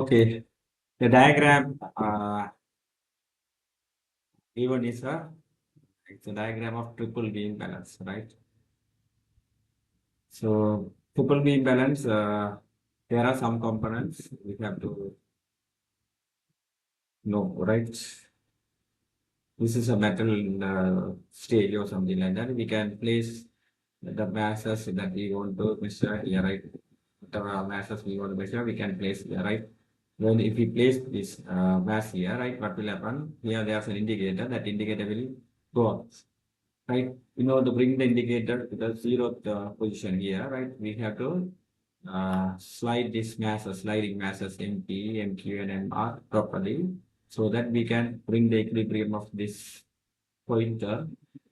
Okay, the diagram even is it's a diagram of triple beam balance, right? So triple beam balance, there are some components we have to know, right? This is a metal stage or something like that. We can place the masses that we want to measure here, right? Whatever masses we want to measure, we can place here, right? When if we place this mass here, right, what will happen? Here there's an indicator. That indicator will go up, right? In order to bring the indicator to the zeroth position here, right, we have to slide this masses, sliding masses MP, MQ, and MR properly, so that we can bring the equilibrium of this pointer,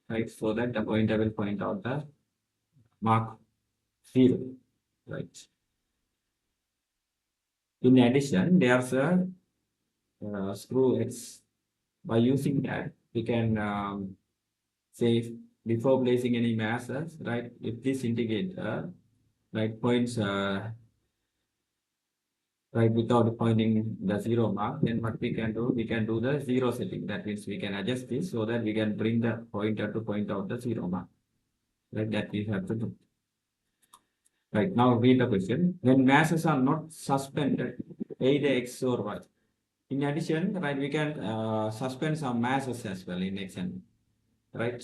right? So that the pointer will point out the mark zero, right? In addition, there's a screw X. By using that, we can say before placing any masses, right? If this indicator, right, points right without pointing the zero mark, then what we can do? We can do the zero setting. That means we can adjust this so that we can bring the pointer to point out the zero mark. Right, that we have to do. Right, now read the question. When masses are not suspended, either X or Y. In addition, right, we can suspend some masses as well in X and right.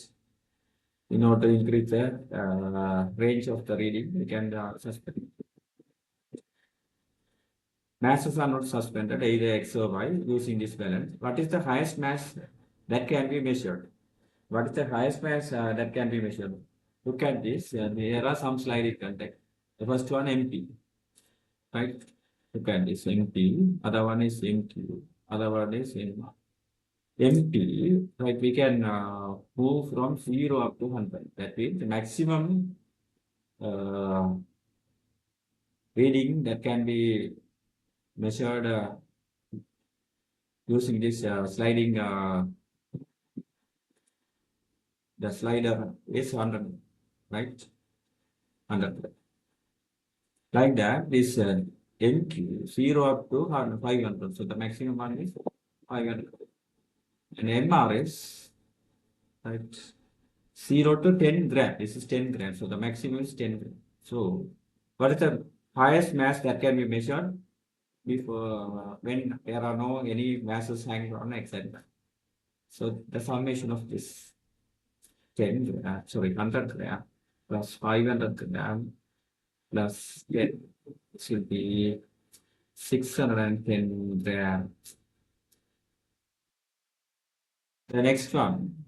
In order to increase the range of the reading, we can suspend. Masses are not suspended, either X or Y, using this balance. What is the highest mass that can be measured? What is the highest mass that can be measured? Look at this. There are some sliding contact. The first one MP, right? Look at this MP. Other one is MQ. Other one is M. MP, right? We can move from 0 up to 100. That means the maximum reading that can be measured using this sliding the slider is 100, right? 100. Like that, this NQ 0 up to 500. So the maximum one is 500. And MR is right 0 to 10 gram. This is 10 grams. So the maximum is 10 grams. So what is the highest mass that can be measured before when there are no any masses hanging on etc. So the summation of this 100 gram plus 500 gram plus 10, this will be 610 grams. The next one,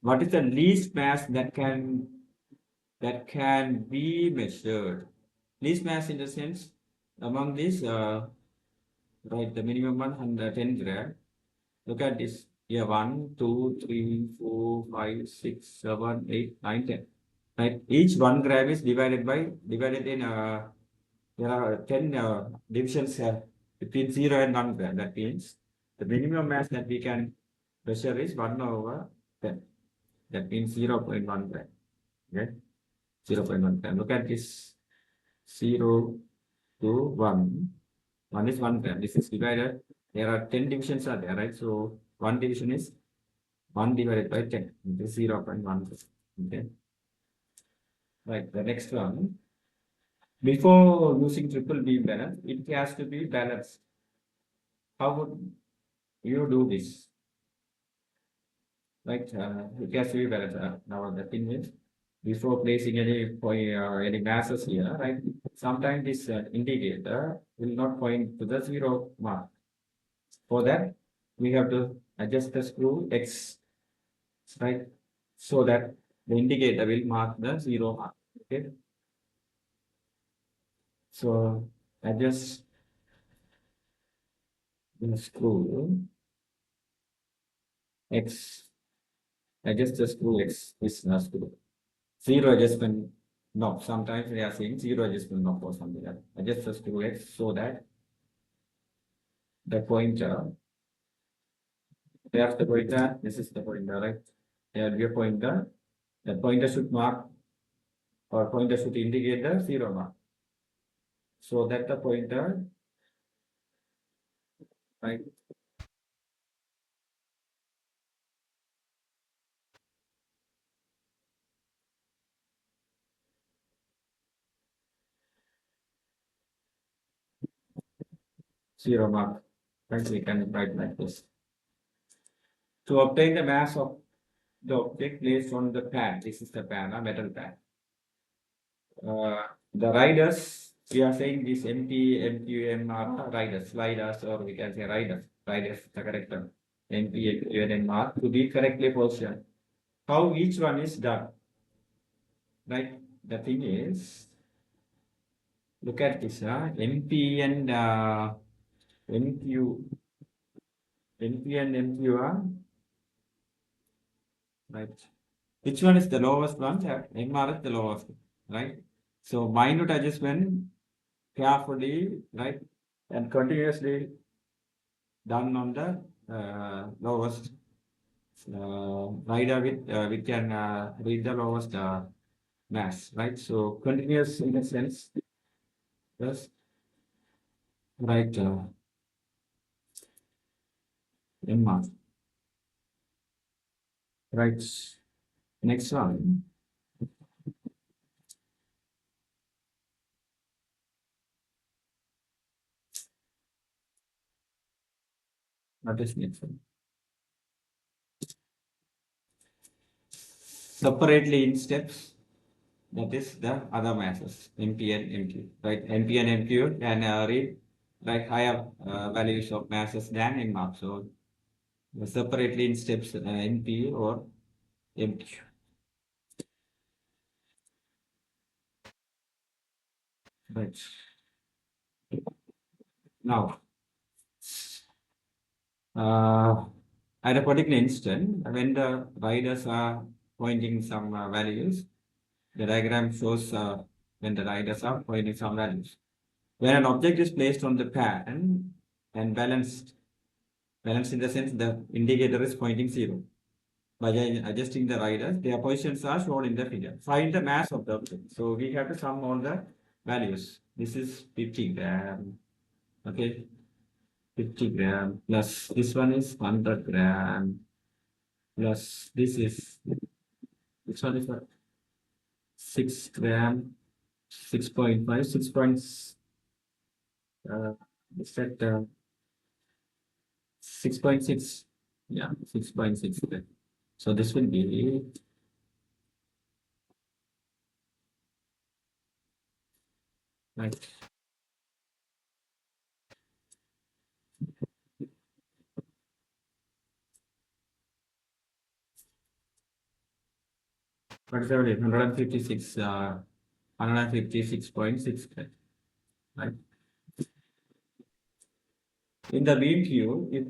what is the least mass that can be measured? Least mass in the sense among these, right, the minimum 110 gram. Look at this. Here 1, 2, 3, 4, 5, 6, 7, 8, 9, 10. Right. Each 1 gram is divided in there are 10 divisions between 0 and 1 gram. That means the minimum mass that we can measure is 1 over 10. That means 0.1 gram. Okay. 0.1 gram. Look at this 0 to 1. 1 is 1 gram. This is divided. There are 10 divisions are there, right? So 1 division is 1 divided by 10. This is 0.1. Okay. Right. The next one. Before using triple beam balance, it has to be balanced. How would you do this? Right? It has to be balanced. Now the thing is, before placing any point, any masses here, right? Sometimes this indicator will not point to the zero mark. For that, we have to adjust the screw X, right? So that the indicator will mark the zero mark. Okay. So adjust the screw X. Adjust the screw X. This screw. Zero adjustment knob. Sometimes they are saying zero adjustment knob or something like that. Adjust the screw X so that the pointer, there's the pointer, this is the pointer, right? There will be a pointer. The pointer should mark or pointer should indicate the zero mark. So that the pointer right? Zero mark, right? We can write like this. To obtain the mass of the object placed on the pad, this is the pad, a metal pad. The riders, we are saying this MP, MQM are riders, or we can say riders, the correct term. MP, MQM, and R to be correctly positioned. How each one is done, right? The thing is, look at this, MP and NQ, NP and MQ are, right? Which one is the lowest one? MR is the lowest, right? So minute adjustment carefully, right? And continuously done on the lowest rider with we can read the lowest mass, right? So continuous in a sense, yes, right? MR, right? Next one, what is next one? Separately in steps. That is the other masses, MP and MQ, right? MP and MQ can read like higher values of masses than MR. So separately in steps, NP or MQ. Right. Now, uh, at a particular instant, when the riders are pointing some values, the diagram shows when the riders are pointing some values. When an object is placed on the pan and balanced in the sense the indicator is pointing 0. By adjusting the riders, their positions are shown in the figure. Find the mass of the object. So we have to sum all the values. This is 50 gram. Okay, 50 gram plus this one is 100 gram plus this one is what? 6 gram, 6.5, 6 points. Is that 6.6? Yeah, 6.6. So this will be right. What is that? 156, 156.6, right? In the beam tube, if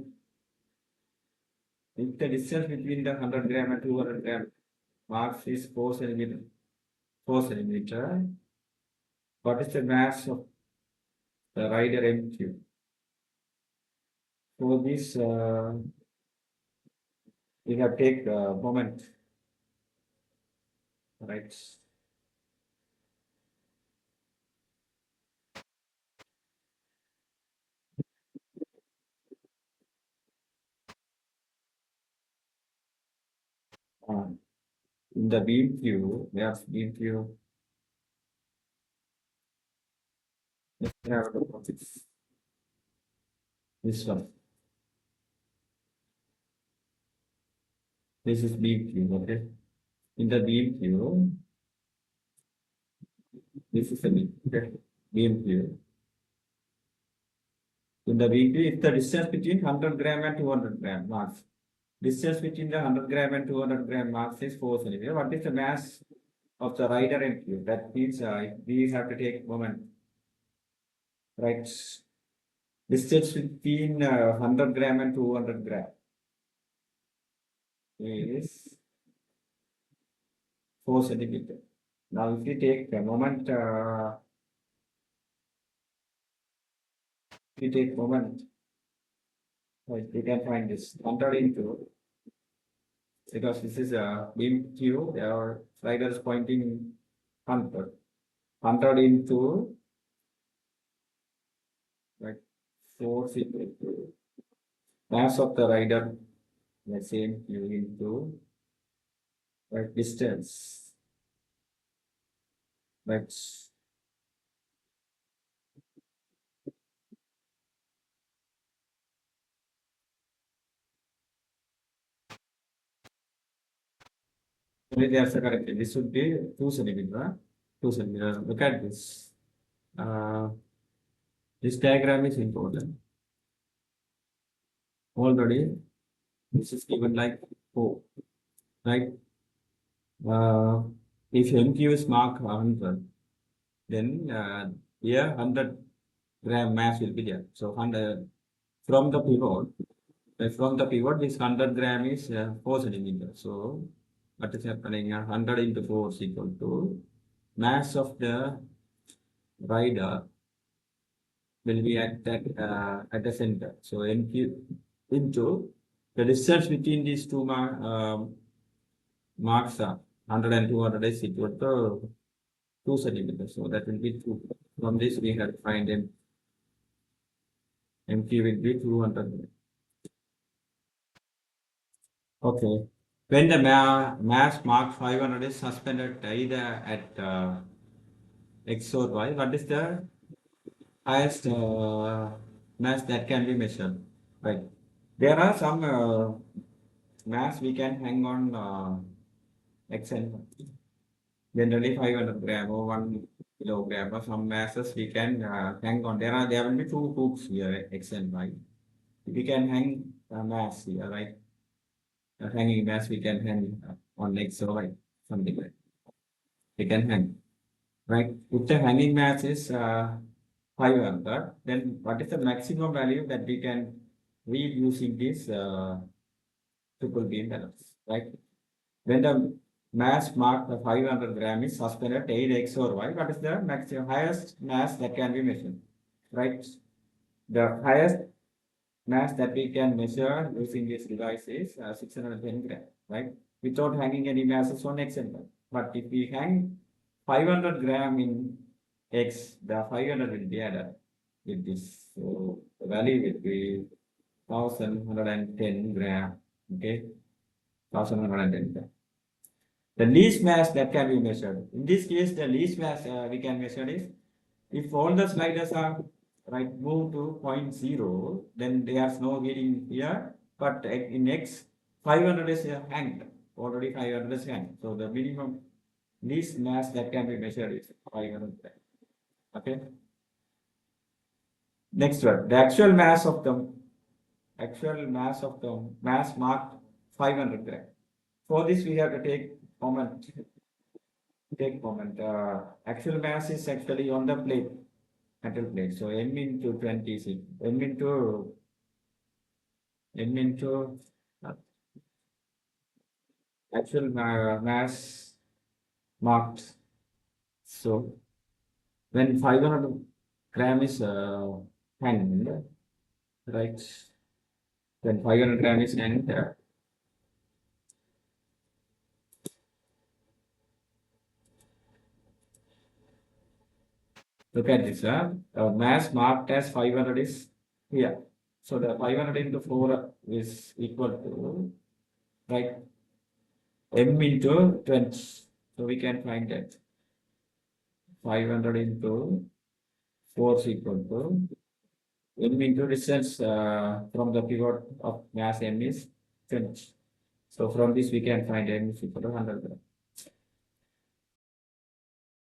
the distance between the 100 gram and 200 gram marks is 4 centimeter, 4 centimeter, what is the mass of the rider M tube? For this, we have take moment, right? Uh, in the beam tube, yes, beam tube, let's have a look at this one. This is beam tube, okay? In the beam tube, this is the beam, okay? Beam tube. In the beam tube, if the distance between 100 gram and 200 gram mass, distance between the 100 gram and 200 gram mass is 4 centimeter. What is the mass of the rider and tube? That means we have to take moment, right? Distance between 100 gram and 200 gram is 4 centimeter. Now, if we take the moment, right, we can find this 100 into, because this is a beam tube, our rider is pointing 100. 100 into, right, 4 centimeter. mass of the rider, the same Q into distance. Right. That's the correct. This would be 2 centimeter. 2 centimeter. Look at this. Uh, this diagram is important. Already, this is given like 4, right? Uh, if MQ is marked 100, then here 100 gram mass will be there. So 100 from the pivot, this 100 gram is 4 centimeters. So what is happening? 100 into 4 is equal to mass of the rider will be at the center. So MQ into the distance between these two marks are 100 and 200 is equal to 2 centimeters. So that will be 2. From this we have to find MQ will be 200. Okay. When the mass mark 500 is suspended either at X or Y, what is the highest mass that can be measured? Right. There are some mass we can hang on X and Y. Generally 500 gram or 1 kilogram or some masses we can hang on. There will be 2 hooks here, X and Y. We can hang mass here, right? Hanging mass we can hang on X or Y, something like that. We can hang, right? If the hanging mass is 500, then what is the maximum value that we can read using this triple beam balance, right? When the mass marked 500 gram is suspended either X or Y, what is the maximum highest mass that can be measured, right? The highest mass that we can measure using this device is 610 gram, right? Without hanging any masses on X and Y. But if we hang 500 gram in X, the 500 will be added with this. So the value will be 1110 gram. Okay, 1110 gram. The least mass that can be measured. In this case, the least mass we can measure is if all the sliders are right move to point 0, then there's no reading here. But in X, 500 is hanged. Already 500 is hanged. So the minimum least mass that can be measured is 500. Okay. Next one, the actual mass of the mass marked 500 gram. For this, we have to take moment. Actual mass is actually on the plate, metal plate. So m into 20 is m into actual mass marked. So when 500 gram is hanged, right? When 500 gram is hanged, look at this. Mass marked as 500 is here. So the 500 into 4 is equal to, right, m into 20. So we can find that 500 into 4 is equal to m into distance from the pivot of mass m is 20. So from this we can find m is equal to 100 gram.